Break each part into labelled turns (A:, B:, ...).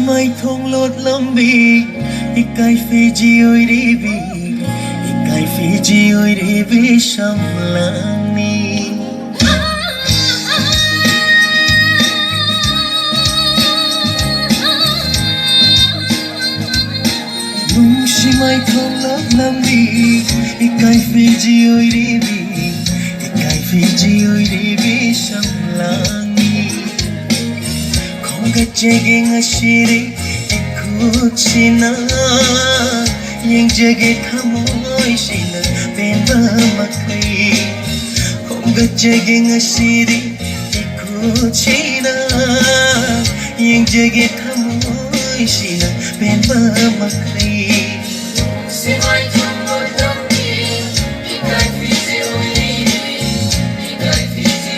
A: Mai thong lột lâm bì Ikai Fiji ơi đi bì Ikai Fiji ơi đi bì sam lang ni Nung si mai thong lột lâm bì Ikai Fiji ơi đi bì Ikai Fiji ơi đi bì sam lang ni Gajage ngashiri ikuchina Yang jage khamoy sila penba makai Gajage ngashiri ikuchina Yang jage khamoy sila penba makai Simay thumbo dhammi Ikai Fiji oiri Ikai Fiji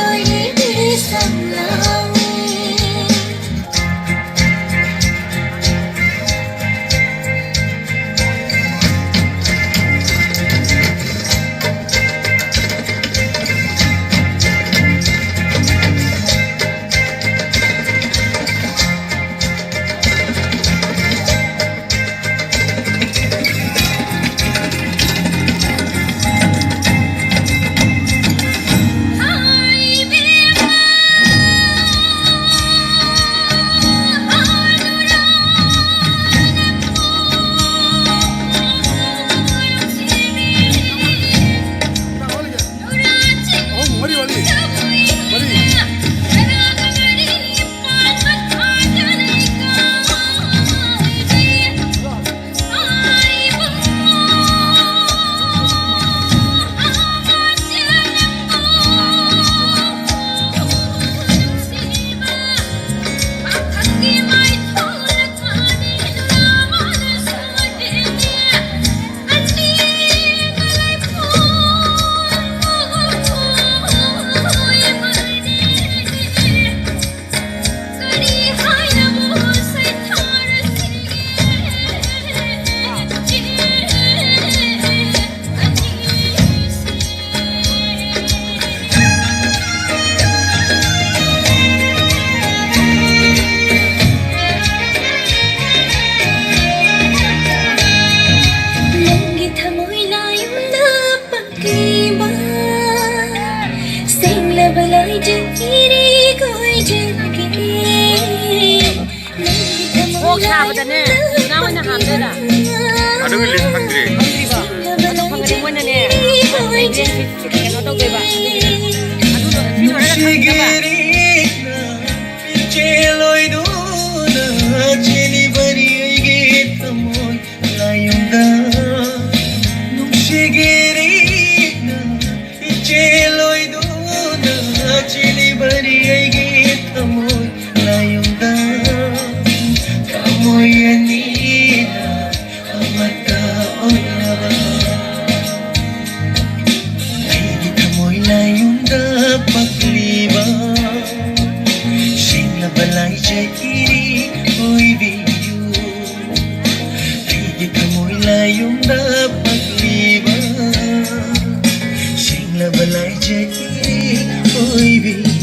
A: oiri samlani
B: Aduh, lihat Andre.
C: Atau panggil mana ni? Dia kita tahu ke ba? Aduh, ni orang dah kaya ba?
A: pakliba Sina balay jekiri oy biyo Rigi kamoy layong na pakliba Sina balay jekiri oy biyo